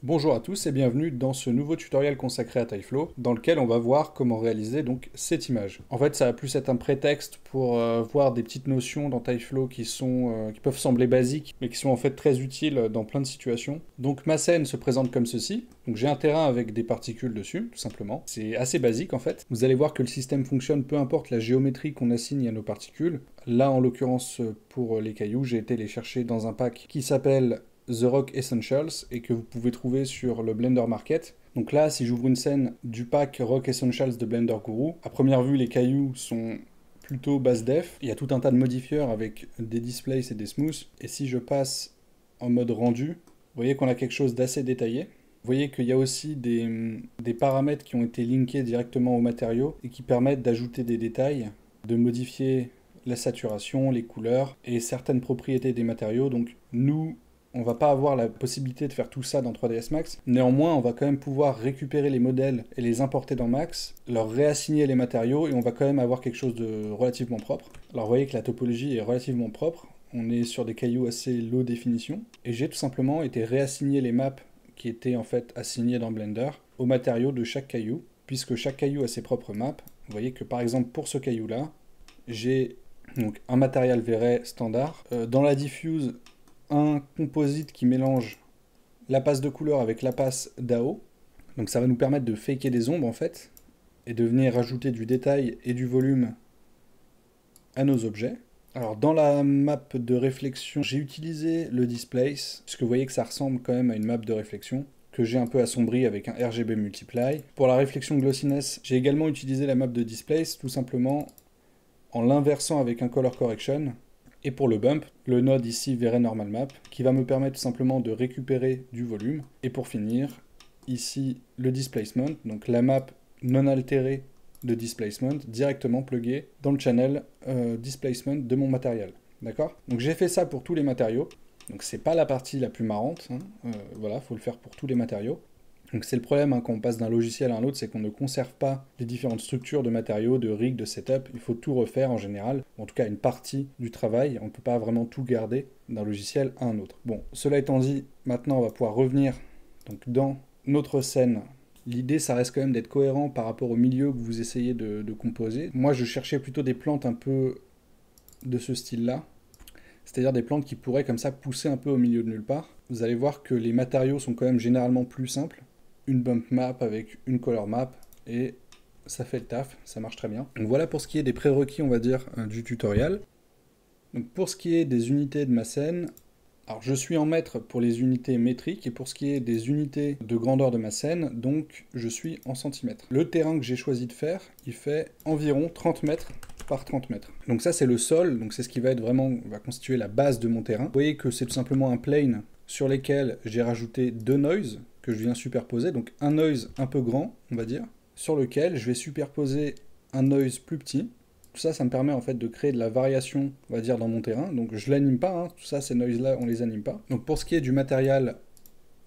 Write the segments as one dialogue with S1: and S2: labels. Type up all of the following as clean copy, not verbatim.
S1: Bonjour à tous et bienvenue dans ce nouveau tutoriel consacré à Tyflow, dans lequel on va voir comment réaliser donc cette image. En fait, ça va plus être un prétexte pour voir des petites notions dans Tyflow qui peuvent sembler basiques, mais qui sont en fait très utiles dans plein de situations. Donc ma scène se présente comme ceci. Donc j'ai un terrain avec des particules dessus, tout simplement. C'est assez basique en fait. Vous allez voir que le système fonctionne peu importe la géométrie qu'on assigne à nos particules. Là, en l'occurrence, pour les cailloux, j'ai été les chercher dans un pack qui s'appelle The Rock Essentials et que vous pouvez trouver sur le Blender Market. Donc là, si j'ouvre une scène du pack Rock Essentials de Blender Guru, à première vue, les cailloux sont plutôt basse def. Il y a tout un tas de modifieurs avec des displays et des smooths. Et si je passe en mode rendu, vous voyez qu'on a quelque chose d'assez détaillé. Vous voyez qu'il y a aussi des paramètres qui ont été linkés directement au matériau et qui permettent d'ajouter des détails, de modifier la saturation, les couleurs et certaines propriétés des matériaux. Donc nous, on va pas avoir la possibilité de faire tout ça dans 3ds Max. Néanmoins, on va quand même pouvoir récupérer les modèles et les importer dans Max, leur réassigner les matériaux et on va quand même avoir quelque chose de relativement propre. Alors vous voyez que la topologie est relativement propre. On est sur des cailloux assez low définition. Et j'ai tout simplement été réassigner les maps qui étaient en fait assignées dans Blender aux matériaux de chaque caillou, puisque chaque caillou a ses propres maps. Vous voyez que par exemple pour ce caillou-là, j'ai donc un matériel Véret standard. Dans la diffuse, un composite qui mélange la passe de couleur avec la passe d'AO. Donc ça va nous permettre de faker des ombres en fait, et de venir rajouter du détail et du volume à nos objets. Alors dans la map de réflexion, j'ai utilisé le displace, puisque vous voyez que ça ressemble quand même à une map de réflexion, que j'ai un peu assombri avec un RGB multiply. Pour la réflexion glossiness, j'ai également utilisé la map de displace, tout simplement en l'inversant avec un color correction. Et pour le bump, le node ici Véret normal map, qui va me permettre tout simplement de récupérer du volume. Et pour finir, ici le displacement, donc la map non altérée de displacement, directement pluguée dans le channel displacement de mon matériel. D'accord? Donc j'ai fait ça pour tous les matériaux. Donc c'est pas la partie la plus marrante, hein. Voilà, faut le faire pour tous les matériaux. Donc c'est le problème hein, quand on passe d'un logiciel à un autre, c'est qu'on ne conserve pas les différentes structures de matériaux, de rigs, de setup. Il faut tout refaire en général, en tout cas une partie du travail. On ne peut pas vraiment tout garder d'un logiciel à un autre. Bon, cela étant dit, maintenant on va pouvoir revenir donc, dans notre scène. L'idée, ça reste quand même d'être cohérent par rapport au milieu que vous essayez de composer. Moi, je cherchais plutôt des plantes un peu de ce style-là, c'est-à-dire des plantes qui pourraient comme ça pousser un peu au milieu de nulle part. Vous allez voir que les matériaux sont quand même généralement plus simples. Une bump map avec une color map et ça fait le taf, ça marche très bien. Donc voilà pour ce qui est des prérequis, on va dire, du tutoriel. Donc pour ce qui est des unités de ma scène, alors je suis en mètres pour les unités métriques et pour ce qui est des unités de grandeur de ma scène, donc je suis en centimètres. Le terrain que j'ai choisi de faire, il fait environ 30 mètres par 30 mètres. Donc ça c'est le sol, donc c'est ce qui va être vraiment, va constituer la base de mon terrain. Vous voyez que c'est tout simplement un plane sur lequel j'ai rajouté deux noise que je viens superposer, donc un noise un peu grand, on va dire, sur lequel je vais superposer un noise plus petit. Tout ça, ça me permet en fait de créer de la variation, on va dire, dans mon terrain. Donc je l'anime pas, hein. Tout ça, ces noise-là, on les anime pas. Donc pour ce qui est du matériel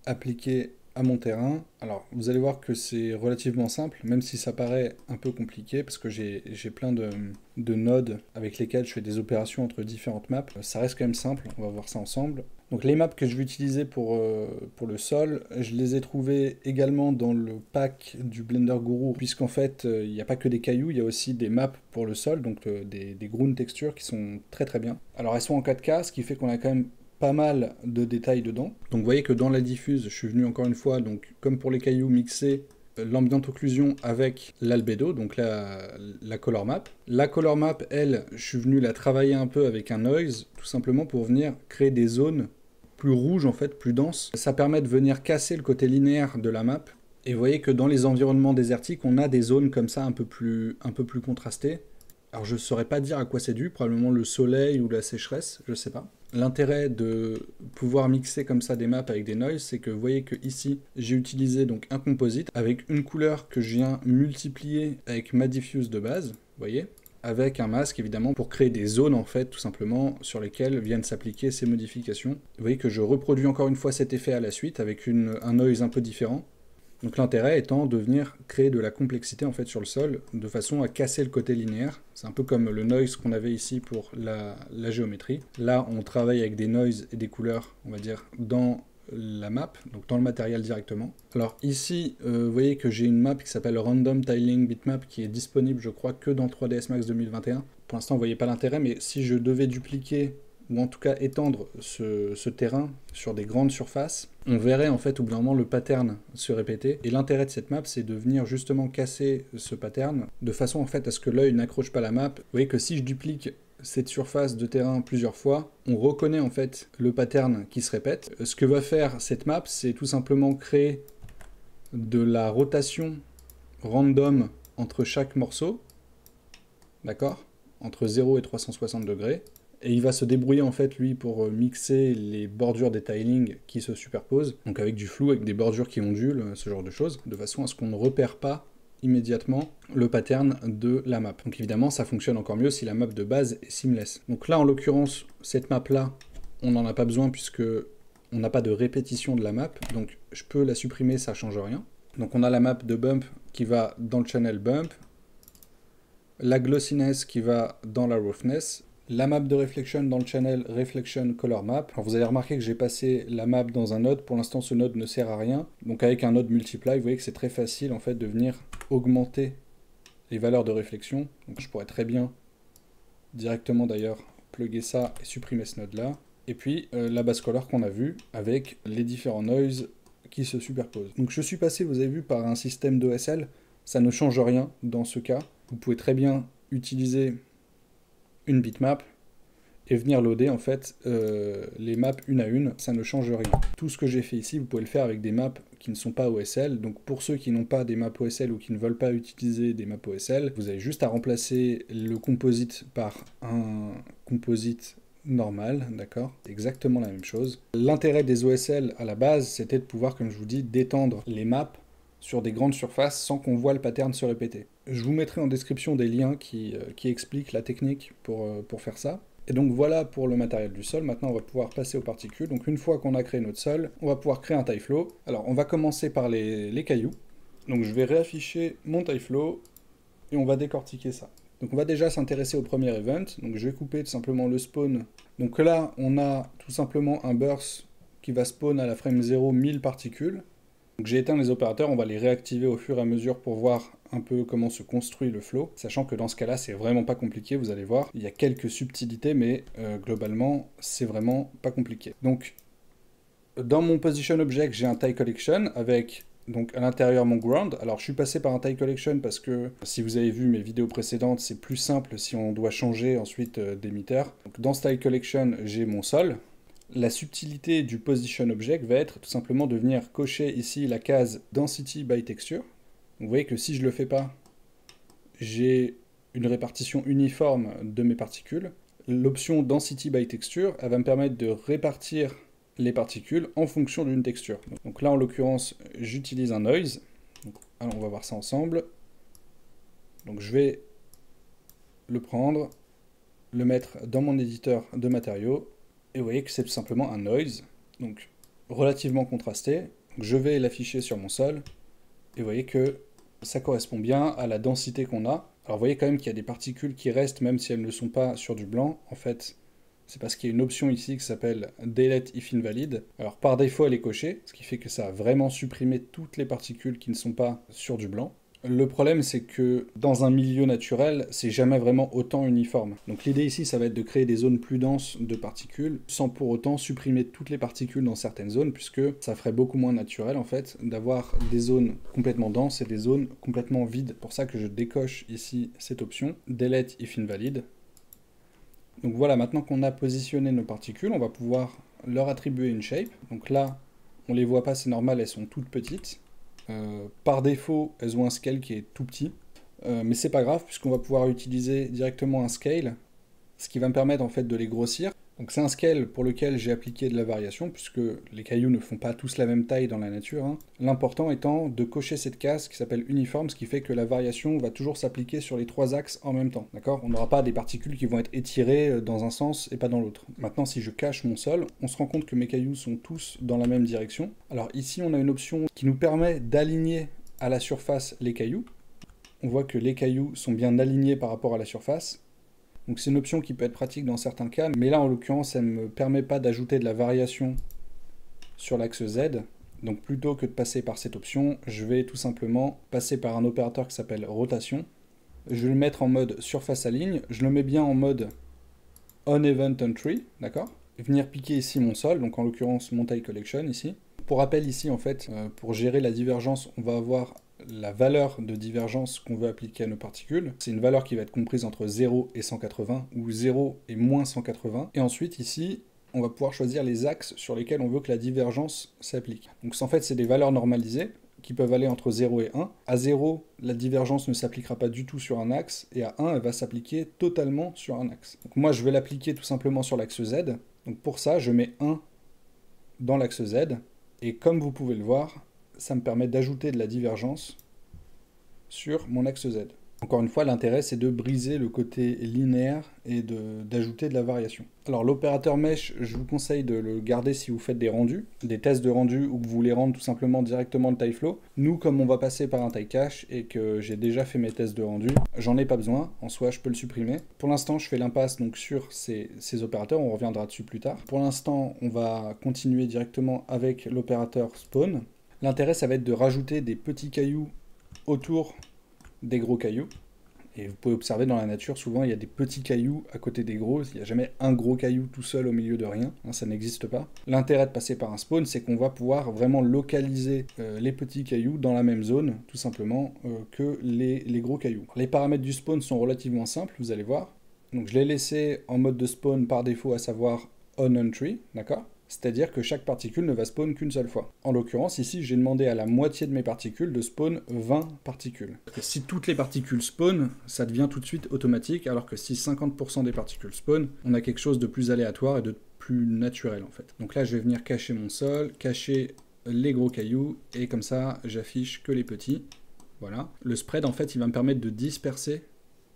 S1: appliqué à mon terrain, alors vous allez voir que c'est relativement simple, même si ça paraît un peu compliqué, parce que j'ai plein de nodes avec lesquels je fais des opérations entre différentes maps. Ça reste quand même simple, on va voir ça ensemble. Donc les maps que je vais utiliser pour le sol, je les ai trouvées également dans le pack du Blender Guru, puisqu'en fait, il n'y a pas que des cailloux, il y a aussi des maps pour le sol, donc des ground textures qui sont très très bien. Alors elles sont en 4K, ce qui fait qu'on a quand même pas mal de détails dedans. Donc vous voyez que dans la diffuse, je suis venu encore une fois, donc comme pour les cailloux, mixer l'ambient occlusion avec l'albédo, donc la color map. La color map, elle, je suis venu la travailler un peu avec un noise, tout simplement pour venir créer des zones plus rouges en fait, plus denses. Ça permet de venir casser le côté linéaire de la map. Et vous voyez que dans les environnements désertiques, on a des zones comme ça un peu plus contrastées. Alors je ne saurais pas dire à quoi c'est dû, probablement le soleil ou la sécheresse, je sais pas. L'intérêt de pouvoir mixer comme ça des maps avec des noise, c'est que vous voyez que ici j'ai utilisé donc un composite avec une couleur que je viens multiplier avec ma diffuse de base, vous voyez, avec un masque évidemment pour créer des zones en fait tout simplement sur lesquelles viennent s'appliquer ces modifications. Vous voyez que je reproduis encore une fois cet effet à la suite avec un noise un peu différent. Donc l'intérêt étant de venir créer de la complexité en fait sur le sol de façon à casser le côté linéaire. C'est un peu comme le noise qu'on avait ici pour la géométrie. Là on travaille avec des noise et des couleurs on va dire dans la map, donc dans le matériel directement. Alors ici, vous voyez que j'ai une map qui s'appelle Random Tiling Bitmap qui est disponible, je crois, que dans 3ds Max 2021. Pour l'instant, vous voyez pas l'intérêt, mais si je devais dupliquer ou en tout cas étendre ce terrain sur des grandes surfaces, on verrait en fait au bout d'un moment le pattern se répéter. Et l'intérêt de cette map, c'est de venir justement casser ce pattern de façon en fait à ce que l'œil n'accroche pas la map. Vous voyez que si je duplique cette surface de terrain plusieurs fois, on reconnaît en fait le pattern qui se répète. Ce que va faire cette map, c'est tout simplement créer de la rotation random entre chaque morceau, d'accord, entre 0 et 360 degrés. Et il va se débrouiller en fait lui pour mixer les bordures des tilings qui se superposent, donc avec du flou, avec des bordures qui ondulent, ce genre de choses, de façon à ce qu'on ne repère pas immédiatement le pattern de la map. Donc évidemment ça fonctionne encore mieux si la map de base est seamless. Donc là en l'occurrence cette map là on n'en a pas besoin puisque on n'a pas de répétition de la map, donc je peux la supprimer, ça change rien. Donc on a la map de bump qui va dans le channel bump, la glossiness qui va dans la roughness, la map de reflection dans le channel reflection color map. Alors vous avez remarqué que j'ai passé la map dans un node. Pour l'instant ce node ne sert à rien. Donc avec un node multiply, vous voyez que c'est très facile en fait de venir augmenter les valeurs de réflexion. Donc je pourrais très bien directement d'ailleurs plugger ça et supprimer ce node là. Et puis la base color qu'on a vu avec les différents noise qui se superposent. Donc je suis passé, vous avez vu, par un système d'OSL. Ça ne change rien dans ce cas. Vous pouvez très bien utiliser une bitmap et venir loader en fait les maps une à une, ça ne change rien. Tout ce que j'ai fait ici, vous pouvez le faire avec des maps qui ne sont pas OSL. Donc pour ceux qui n'ont pas des maps OSL ou qui ne veulent pas utiliser des maps OSL, vous avez juste à remplacer le composite par un composite normal, d'accord? Exactement la même chose. L'intérêt des OSL à la base, c'était de pouvoir, comme je vous dis, d'étendre les maps sur des grandes surfaces sans qu'on voit le pattern se répéter. Je vous mettrai en description des liens qui expliquent la technique pour faire ça. Et donc voilà pour le matériel du sol. Maintenant on va pouvoir passer aux particules. Donc une fois qu'on a créé notre sol, on va pouvoir créer un TyFlow. Alors on va commencer par les cailloux. Donc je vais réafficher mon TyFlow et on va décortiquer ça. Donc on va déjà s'intéresser au premier event. Donc je vais couper tout simplement le spawn. Donc là on a tout simplement un burst qui va spawn à la frame 0 1000 particules. Donc j'ai éteint les opérateurs, on va les réactiver au fur et à mesure pour voir un peu comment se construit le flow, sachant que dans ce cas-là, c'est vraiment pas compliqué, vous allez voir. Il y a quelques subtilités, mais globalement, c'est vraiment pas compliqué. Donc, dans mon position object, j'ai un tie collection avec donc à l'intérieur mon ground. Alors je suis passé par un tie collection parce que si vous avez vu mes vidéos précédentes, c'est plus simple si on doit changer ensuite d'émetteur. Donc dans ce tie collection, j'ai mon sol. La subtilité du position object va être tout simplement de venir cocher ici la case density by texture. Vous voyez que si je ne le fais pas, j'ai une répartition uniforme de mes particules. L'option density by texture, elle va me permettre de répartir les particules en fonction d'une texture. Donc là en l'occurrence, j'utilise un noise. Donc, alors on va voir ça ensemble. Donc je vais le prendre, le mettre dans mon éditeur de matériaux. Et vous voyez que c'est tout simplement un noise, donc relativement contrasté. Donc je vais l'afficher sur mon sol, et vous voyez que ça correspond bien à la densité qu'on a. Alors vous voyez quand même qu'il y a des particules qui restent, même si elles ne sont pas sur du blanc. En fait, c'est parce qu'il y a une option ici qui s'appelle Delete if invalid. Alors par défaut, elle est cochée, ce qui fait que ça a vraiment supprimé toutes les particules qui ne sont pas sur du blanc. Le problème, c'est que dans un milieu naturel, c'est jamais vraiment autant uniforme. Donc l'idée ici, ça va être de créer des zones plus denses de particules, sans pour autant supprimer toutes les particules dans certaines zones, puisque ça ferait beaucoup moins naturel, en fait, d'avoir des zones complètement denses et des zones complètement vides. C'est pour ça que je décoche ici cette option, Delete if invalid. Donc voilà, maintenant qu'on a positionné nos particules, on va pouvoir leur attribuer une shape. Donc là, on les voit pas, c'est normal, elles sont toutes petites. Par défaut, elles ont un scale qui est tout petit, mais c'est pas grave puisqu'on va pouvoir utiliser directement un scale, ce qui va me permettre en fait de les grossir. Donc c'est un scale pour lequel j'ai appliqué de la variation puisque les cailloux ne font pas tous la même taille dans la nature, hein. L'important étant de cocher cette case qui s'appelle uniforme, ce qui fait que la variation va toujours s'appliquer sur les trois axes en même temps. D'accord ? On n'aura pas des particules qui vont être étirées dans un sens et pas dans l'autre. Maintenant, si je cache mon sol, on se rend compte que mes cailloux sont tous dans la même direction. Alors ici, on a une option qui nous permet d'aligner à la surface les cailloux. On voit que les cailloux sont bien alignés par rapport à la surface. Donc c'est une option qui peut être pratique dans certains cas, mais là en l'occurrence elle ne me permet pas d'ajouter de la variation sur l'axe Z. Donc plutôt que de passer par cette option, je vais tout simplement passer par un opérateur qui s'appelle rotation. Je vais le mettre en mode surface à ligne. Je le mets bien en mode on event entry, d'accord? Venir piquer ici mon sol, donc en l'occurrence mon tile collection ici. Pour rappel ici, en fait, pour gérer la divergence, on va avoir la valeur de divergence qu'on veut appliquer à nos particules. C'est une valeur qui va être comprise entre 0 et 180, ou 0 et moins 180. Et ensuite, ici, on va pouvoir choisir les axes sur lesquels on veut que la divergence s'applique. Donc en fait, c'est des valeurs normalisées qui peuvent aller entre 0 et 1. À 0, la divergence ne s'appliquera pas du tout sur un axe, et à 1, elle va s'appliquer totalement sur un axe. Donc moi, je vais l'appliquer tout simplement sur l'axe Z. Donc pour ça, je mets 1 dans l'axe Z, et comme vous pouvez le voir, ça me permet d'ajouter de la divergence sur mon axe Z. Encore une fois, l'intérêt, c'est de briser le côté linéaire et d'ajouter de la variation. Alors l'opérateur mesh, je vous conseille de le garder si vous faites des rendus, des tests de rendus, ou que vous voulez rendre tout simplement directement le TileFlow. Nous, comme on va passer par un TileCache et que j'ai déjà fait mes tests de rendu, j'en ai pas besoin. En soi, je peux le supprimer. Pour l'instant, je fais l'impasse donc sur ces opérateurs, on reviendra dessus plus tard. Pour l'instant, on va continuer directement avec l'opérateur spawn. L'intérêt, ça va être de rajouter des petits cailloux autour des gros cailloux. Et vous pouvez observer dans la nature, souvent il y a des petits cailloux à côté des gros, il n'y a jamais un gros caillou tout seul au milieu de rien, hein, ça n'existe pas. L'intérêt de passer par un spawn, c'est qu'on va pouvoir vraiment localiser les petits cailloux dans la même zone, tout simplement, que les gros cailloux. Les paramètres du spawn sont relativement simples, vous allez voir. Donc je l'ai laissé en mode de spawn par défaut, à savoir on entry, d'accord ? C'est-à-dire que chaque particule ne va spawn qu'une seule fois. En l'occurrence, ici, j'ai demandé à la moitié de mes particules de spawn 20 particules. Si toutes les particules spawn, ça devient tout de suite automatique, alors que si 50% des particules spawn, on a quelque chose de plus aléatoire et de plus naturel, en fait. Donc là, je vais venir cacher mon sol, cacher les gros cailloux, et comme ça, j'affiche que les petits. Voilà. Le spread, en fait, il va me permettre de disperser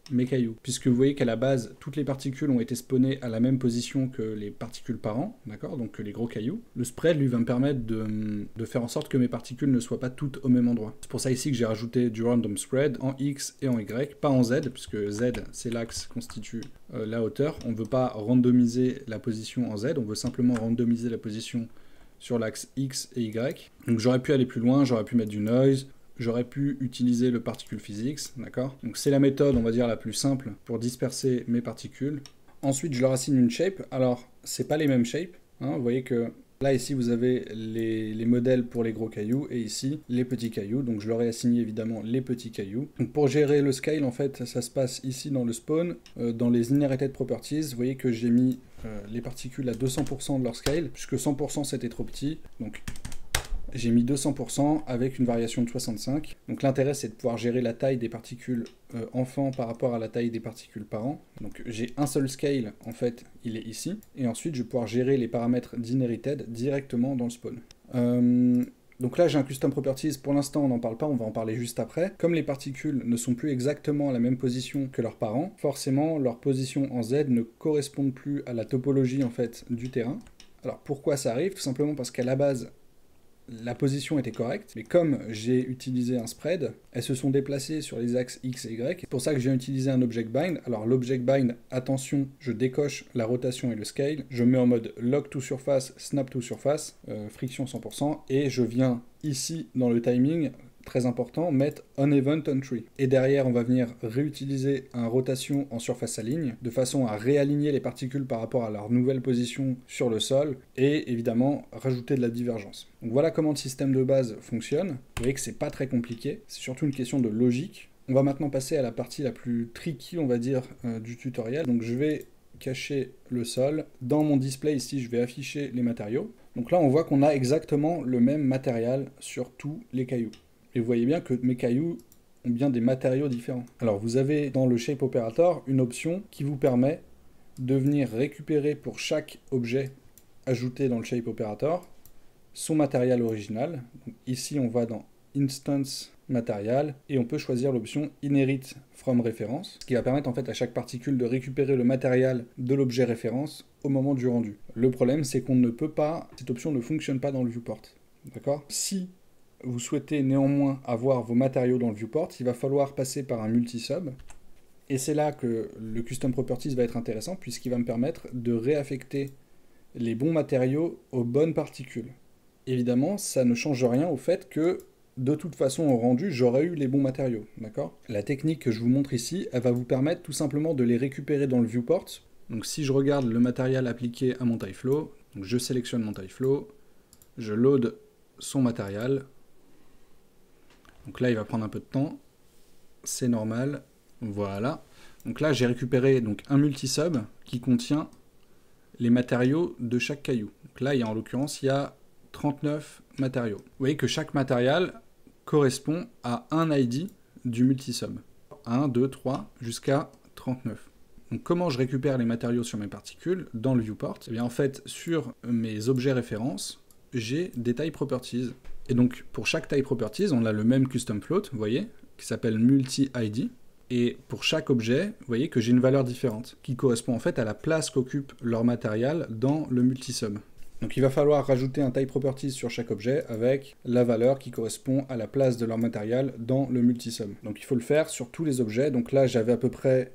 S1: mes cailloux, puisque vous voyez qu'à la base, toutes les particules ont été spawnées à la même position que les particules parents, d'accord, donc que les gros cailloux. Le spread, lui, va me permettre de faire en sorte que mes particules ne soient pas toutes au même endroit. C'est pour ça ici que j'ai rajouté du random spread en X et en Y, pas en Z, puisque Z, c'est l'axe qui constitue la hauteur. On ne veut pas randomiser la position en Z, on veut simplement randomiser la position sur l'axe X et Y. Donc j'aurais pu aller plus loin, j'aurais pu mettre du noise, j'aurais pu utiliser le particle physics, d'accord? Donc c'est la méthode, on va dire, la plus simple pour disperser mes particules. Ensuite, je leur assigne une shape. Alors, c'est pas les mêmes shapes, hein. Vous voyez que là, ici, vous avez les modèles pour les gros cailloux, et ici, les petits cailloux. Donc je leur ai assigné, évidemment, les petits cailloux. Donc pour gérer le scale, en fait, ça se passe ici dans le spawn, dans les inherited properties. Vous voyez que j'ai mis les particules à 200% de leur scale, puisque 100% c'était trop petit. Donc j'ai mis 200% avec une variation de 65. Donc l'intérêt, c'est de pouvoir gérer la taille des particules enfants par rapport à la taille des particules parents. Donc j'ai un seul scale, en fait, il est ici. Et ensuite, je vais pouvoir gérer les paramètres d'inherited directement dans le spawn. Donc là, j'ai un custom properties. Pour l'instant, on n'en parle pas, on va en parler juste après. Comme les particules ne sont plus exactement à la même position que leurs parents, forcément, leur position en Z ne correspond plus à la topologie, en fait, du terrain. Alors pourquoi ça arrive? Tout simplement parce qu'à la base, la position était correcte, mais comme j'ai utilisé un spread, elles se sont déplacées sur les axes X et Y. C'est pour ça que j'ai utilisé un object bind. Alors l'object bind, attention, je décoche la rotation et le scale. Je mets en mode lock to surface, snap to surface, friction 100%, et je viens ici dans le timing, très important, mettre on event entry. Et derrière, on va venir réutiliser un rotation en surface à ligne, de façon à réaligner les particules par rapport à leur nouvelle position sur le sol, et évidemment, rajouter de la divergence. Donc voilà comment le système de base fonctionne. Vous voyez que c'est pas très compliqué, c'est surtout une question de logique. On va maintenant passer à la partie la plus tricky, on va dire, du tutoriel. Donc je vais cacher le sol. Dans mon display ici, je vais afficher les matériaux. Donc là, on voit qu'on a exactement le même matériel sur tous les cailloux. Et vous voyez bien que mes cailloux ont bien des matériaux différents. Alors vous avez dans le Shape Operator une option qui vous permet de venir récupérer pour chaque objet ajouté dans le Shape Operator son matériel original. Donc ici on va dans Instance Material et on peut choisir l'option Inherit from Reference, ce qui va permettre en fait à chaque particule de récupérer le matériel de l'objet référence au moment du rendu. Le problème, c'est qu'on ne peut pas, cette option ne fonctionne pas dans le viewport. D'accord? Si vous souhaitez néanmoins avoir vos matériaux dans le viewport, il va falloir passer par un multisub. Et c'est là que le Custom Properties va être intéressant, puisqu'il va me permettre de réaffecter les bons matériaux aux bonnes particules. Évidemment, ça ne change rien au fait que de toute façon, au rendu, j'aurais eu les bons matériaux, d'accord? La technique que je vous montre ici, elle va vous permettre tout simplement de les récupérer dans le viewport. Donc si je regarde le matériel appliqué à mon TypeFlow, donc je sélectionne mon TypeFlow, je load son matériel. Donc là, il va prendre un peu de temps, c'est normal, voilà. Donc là, j'ai récupéré donc, un multisub qui contient les matériaux de chaque caillou. Donc là, en l'occurrence, il y a 39 matériaux. Vous voyez que chaque matériel correspond à un ID du multisub. 1, 2, 3, jusqu'à 39. Donc comment je récupère les matériaux sur mes particules dans le viewport? Eh bien en fait, sur mes objets références, j'ai des type properties. Et donc pour chaque type properties, on a le même custom float, vous voyez, qui s'appelle multi-ID. Et pour chaque objet, vous voyez que j'ai une valeur différente, qui correspond en fait à la place qu'occupe leur matériel dans le multisub. Donc il va falloir rajouter un type properties sur chaque objet avec la valeur qui correspond à la place de leur matériel dans le multisub. Donc il faut le faire sur tous les objets. Donc là j'avais à peu près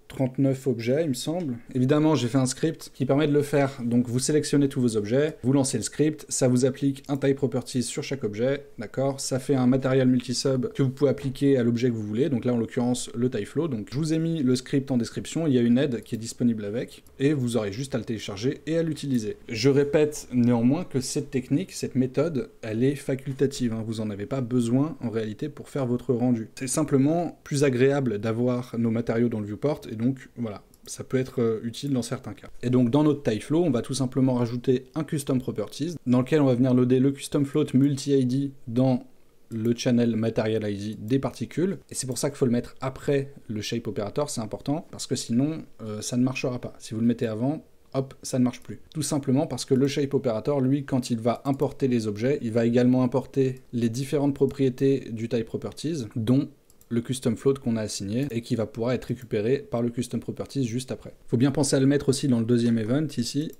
S1: 39 objets, il me semble. Évidemment, j'ai fait un script qui permet de le faire. Donc, vous sélectionnez tous vos objets, vous lancez le script, ça vous applique un type properties sur chaque objet, d'accord? Ça fait un matériel multisub que vous pouvez appliquer à l'objet que vous voulez. Donc là, en l'occurrence, le TypeFlow. Donc, je vous ai mis le script en description. Il y a une aide qui est disponible avec, et vous aurez juste à le télécharger et à l'utiliser. Je répète néanmoins que cette technique, cette méthode, elle est facultative. Hein. Vous n'en avez pas besoin en réalité pour faire votre rendu. C'est simplement plus agréable d'avoir nos matériaux dans le viewport. Et donc, voilà, ça peut être utile dans certains cas. Et donc, dans notre TypeFlow, on va tout simplement rajouter un custom properties, dans lequel on va venir loader le custom float multi-ID dans le channel material ID des particules. Et c'est pour ça qu'il faut le mettre après le shape operator, c'est important, parce que sinon, ça ne marchera pas. Si vous le mettez avant, hop, ça ne marche plus. Tout simplement parce que le shape operator, lui, quand il va importer les objets, il va également importer les différentes propriétés du type properties, dont le custom float qu'on a assigné et qui va pouvoir être récupéré par le custom properties juste après. Il faut bien penser à le mettre aussi dans le deuxième event ici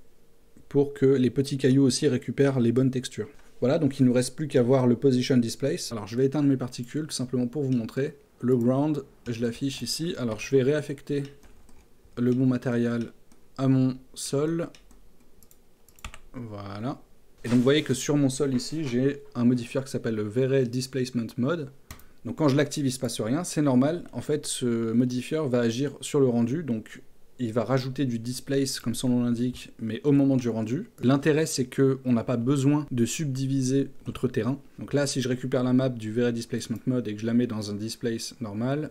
S1: pour que les petits cailloux aussi récupèrent les bonnes textures. Voilà, donc il ne nous reste plus qu'à voir le position displace. Alors je vais éteindre mes particules tout simplement pour vous montrer. Le ground, je l'affiche ici. Alors je vais réaffecter le bon matériel à mon sol. Voilà. Et donc vous voyez que sur mon sol ici, j'ai un modifier qui s'appelle le Vere Displacement Mode. Donc quand je l'active, il ne se passe rien, c'est normal. En fait, ce modifier va agir sur le rendu, donc il va rajouter du displace, comme son nom l'indique, mais au moment du rendu. L'intérêt, c'est qu'on n'a pas besoin de subdiviser notre terrain. Donc là, si je récupère la map du Vere Displacement Mode et que je la mets dans un displace normal,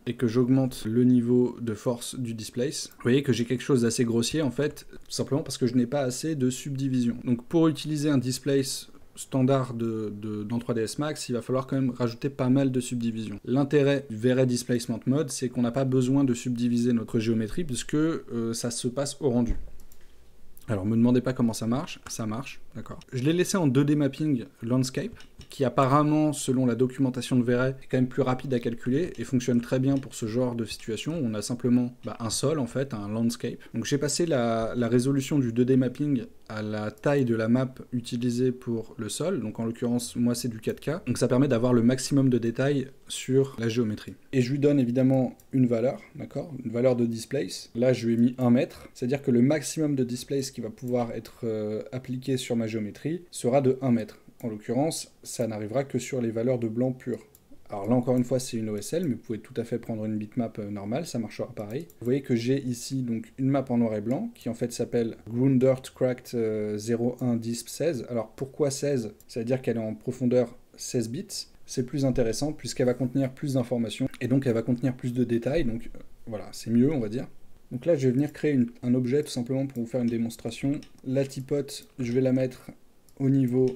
S1: et que j'augmente le niveau de force du displace, vous voyez que j'ai quelque chose d'assez grossier, en fait, tout simplement parce que je n'ai pas assez de subdivision. Donc pour utiliser un displace standard dans 3ds Max, il va falloir quand même rajouter pas mal de subdivisions. L'intérêt du Vere Displacement Mode, c'est qu'on n'a pas besoin de subdiviser notre géométrie puisque ça se passe au rendu. Alors, me demandez pas comment ça marche, d'accord. Je l'ai laissé en 2D mapping landscape, qui apparemment, selon la documentation de Vere, est quand même plus rapide à calculer et fonctionne très bien pour ce genre de situation où on a simplement un sol, en fait, un landscape. Donc j'ai passé la résolution du 2D mapping à la taille de la map utilisée pour le sol, donc en l'occurrence, moi c'est du 4K, donc ça permet d'avoir le maximum de détails sur la géométrie. Et je lui donne évidemment une valeur, d'accord, une valeur de displace. Là, je lui ai mis 1 mètre, c'est-à-dire que le maximum de displace qui va pouvoir être appliqué sur ma géométrie sera de 1 mètre. En l'occurrence, ça n'arrivera que sur les valeurs de blanc pur. Alors là, encore une fois, c'est une OSL, mais vous pouvez tout à fait prendre une bitmap normale, ça marchera pareil. Vous voyez que j'ai ici donc une map en noir et blanc, qui en fait s'appelle Groundert Cracked 01 Disp 16. Alors pourquoi 16? C'est-à-dire qu'elle est en profondeur 16 bits. C'est plus intéressant, puisqu'elle va contenir plus d'informations, et donc elle va contenir plus de détails, donc voilà, c'est mieux, on va dire. Donc là, je vais venir créer un objet, tout simplement, pour vous faire une démonstration. La tipote, je vais la mettre au niveau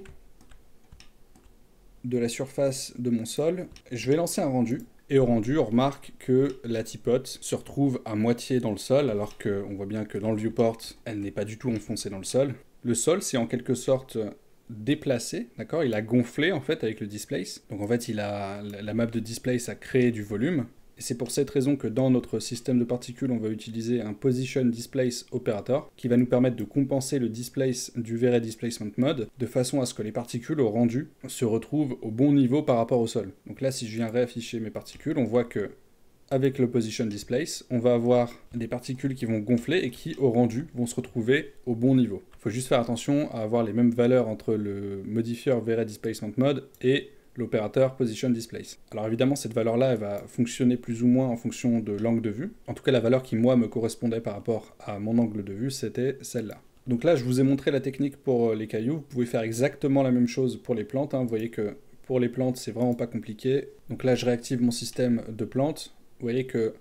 S1: de la surface de mon sol. Je vais lancer un rendu. Et au rendu, on remarque que la tipote se retrouve à moitié dans le sol, alors qu'on voit bien que dans le viewport, elle n'est pas du tout enfoncée dans le sol. Le sol, c'est en quelque sorte déplacé, d'accord? Il a gonflé, en fait, avec le displace. Donc, en fait, la map de displace a créé du volume. Et c'est pour cette raison que dans notre système de particules, on va utiliser un Position Displace Operator qui va nous permettre de compenser le displace du Vere Displacement Mode de façon à ce que les particules au rendu se retrouvent au bon niveau par rapport au sol. Donc là, si je viens réafficher mes particules, on voit que avec le Position Displace, on va avoir des particules qui vont gonfler et qui, au rendu, vont se retrouver au bon niveau. Il faut juste faire attention à avoir les mêmes valeurs entre le modifier Vray Displacement Mode et l'opérateur Position Displace. Alors évidemment, cette valeur-là, elle va fonctionner plus ou moins en fonction de l'angle de vue. En tout cas, la valeur qui, moi, me correspondait par rapport à mon angle de vue, c'était celle-là. Donc là, je vous ai montré la technique pour les cailloux. Vous pouvez faire exactement la même chose pour les plantes. Vous voyez que pour les plantes, c'est vraiment pas compliqué. Donc là, je réactive mon système de plantes. Vous voyez que...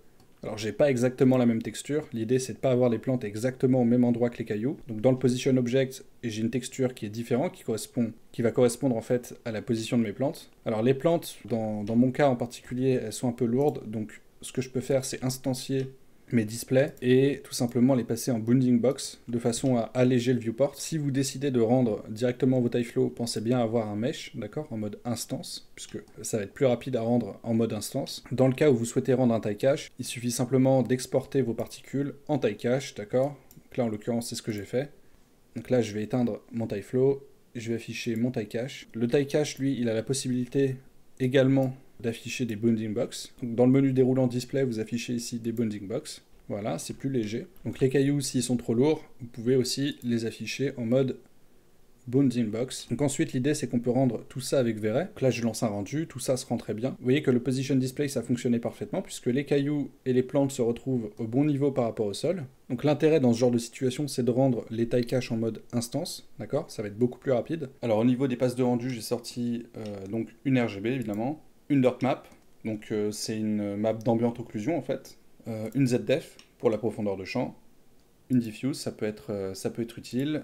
S1: Alors, j'ai pas exactement la même texture. L'idée, c'est de pas avoir les plantes exactement au même endroit que les cailloux. Donc, dans le Position Object, j'ai une texture qui est différente, qui va correspondre en fait à la position de mes plantes. Alors, les plantes, dans mon cas en particulier, elles sont un peu lourdes. Donc, ce que je peux faire, c'est instancier mes displays et tout simplement les passer en bounding box de façon à alléger le viewport. Si vous décidez de rendre directement vos TypeFlow, pensez bien avoir un mesh, d'accord, en mode instance, puisque ça va être plus rapide à rendre en mode instance. Dans le cas où vous souhaitez rendre un tie cache, il suffit simplement d'exporter vos particules en tie cache, d'accord. Donc là en l'occurrence c'est ce que j'ai fait. Donc là je vais éteindre mon TypeFlow, je vais afficher mon tie cache. Le tie cache lui il a la possibilité également d'afficher des bounding box. Donc dans le menu déroulant display, vous affichez ici des bounding box. Voilà, c'est plus léger. Donc les cailloux, s'ils sont trop lourds, vous pouvez aussi les afficher en mode bounding box. Donc ensuite, l'idée, c'est qu'on peut rendre tout ça avec Vray. Donc là, je lance un rendu, tout ça se rend très bien. Vous voyez que le position display, ça fonctionnait parfaitement, puisque les cailloux et les plantes se retrouvent au bon niveau par rapport au sol. Donc l'intérêt dans ce genre de situation, c'est de rendre les tie cache en mode instance, d'accord. Ça va être beaucoup plus rapide. Alors au niveau des passes de rendu, j'ai sorti donc une RGB, évidemment, une dirt map, donc c'est une map d'ambient occlusion en fait, une ZDef pour la profondeur de champ, une diffuse, ça peut être utile,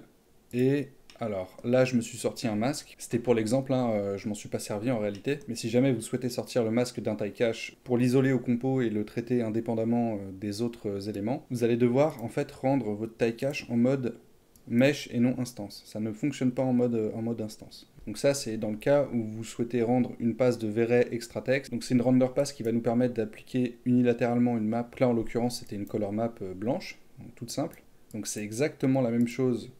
S1: et alors là je me suis sorti un masque, c'était pour l'exemple, je m'en suis pas servi en réalité, mais si jamais vous souhaitez sortir le masque d'un tie cache pour l'isoler au compo et le traiter indépendamment des autres éléments, vous allez devoir en fait rendre votre tie cache en mode mesh et non instance, ça ne fonctionne pas en mode instance. Donc ça, c'est dans le cas où vous souhaitez rendre une passe de Vray extra text. Donc c'est une render pass qui va nous permettre d'appliquer unilatéralement une map. Là, en l'occurrence, c'était une color map blanche, donc toute simple. Donc c'est exactement la même chose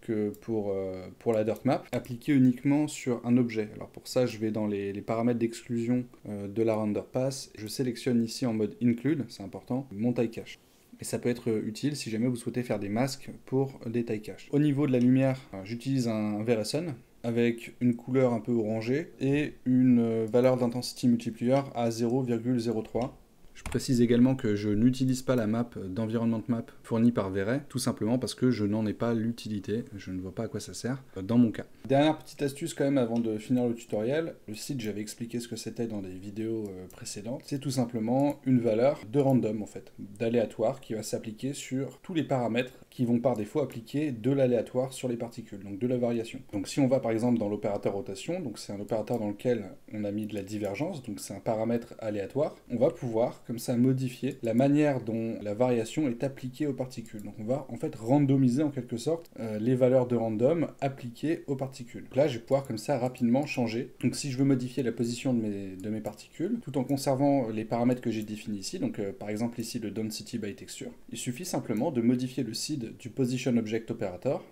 S1: que pour la dirt map, appliquée uniquement sur un objet. Alors pour ça, je vais dans les paramètres d'exclusion de la render pass. Je sélectionne ici en mode include, c'est important, mon tie cache. Et ça peut être utile si jamais vous souhaitez faire des masques pour des tie cache. Au niveau de la lumière, j'utilise un VRSun avec une couleur un peu orangée et une valeur d'intensity multiplier à 0,03. Je précise également que je n'utilise pas la map d'environment map fournie par Vray, tout simplement parce que je n'en ai pas l'utilité, je ne vois pas à quoi ça sert dans mon cas. Dernière petite astuce quand même avant de finir le tutoriel, le site j'avais expliqué ce que c'était dans des vidéos précédentes, c'est tout simplement une valeur de random en fait, d'aléatoire qui va s'appliquer sur tous les paramètres qui vont par défaut appliquer de l'aléatoire sur les particules, donc de la variation. Donc si on va par exemple dans l'opérateur rotation, donc c'est un opérateur dans lequel on a mis de la divergence, donc c'est un paramètre aléatoire, on va pouvoir comme ça modifier la manière dont la variation est appliquée aux particules. Donc on va en fait randomiser en quelque sorte les valeurs de random appliquées aux particules. Donc là je vais pouvoir comme ça rapidement changer. Donc si je veux modifier la position de mes particules, tout en conservant les paramètres que j'ai définis ici, donc par exemple ici le density by texture, il suffit simplement de modifier le seed du position object operator.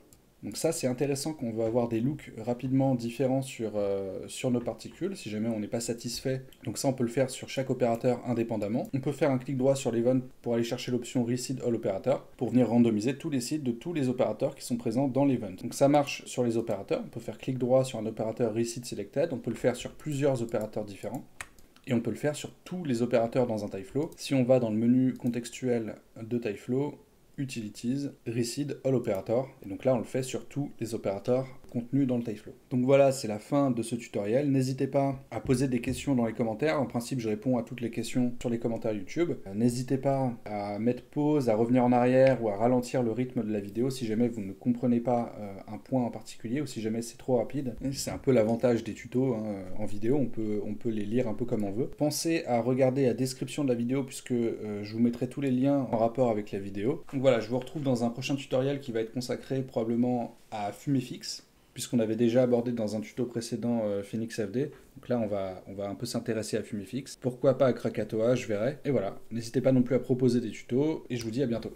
S1: Donc ça c'est intéressant qu'on va avoir des looks rapidement différents sur nos particules, si jamais on n'est pas satisfait. Donc ça on peut le faire sur chaque opérateur indépendamment. On peut faire un clic droit sur l'event pour aller chercher l'option Reseed All Operator pour venir randomiser tous les seeds de tous les opérateurs qui sont présents dans l'event. Donc ça marche sur les opérateurs, on peut faire clic droit sur un opérateur Reseed Selected, on peut le faire sur plusieurs opérateurs différents. Et on peut le faire sur tous les opérateurs dans un TypeFlow. Si on va dans le menu contextuel de TypeFlow, Utilities, Reseed All Operator. Et donc là, on le fait sur tous les opérateurs contenus dans le TypeFlow. Donc voilà, c'est la fin de ce tutoriel. N'hésitez pas à poser des questions dans les commentaires. En principe, je réponds à toutes les questions sur les commentaires YouTube. N'hésitez pas à mettre pause, à revenir en arrière ou à ralentir le rythme de la vidéo si jamais vous ne comprenez pas un point en particulier ou si jamais c'est trop rapide. C'est un peu l'avantage des tutos en vidéo, on peut les lire un peu comme on veut. Pensez à regarder la description de la vidéo puisque je vous mettrai tous les liens en rapport avec la vidéo. Donc voilà, je vous retrouve dans un prochain tutoriel qui va être consacré probablement à FumeFX, puisqu'on avait déjà abordé dans un tuto précédent Phoenix FD. Donc là, on va un peu s'intéresser à FumeFX. Pourquoi pas à Krakatoa, je verrai. Et voilà, n'hésitez pas non plus à proposer des tutos, et je vous dis à bientôt.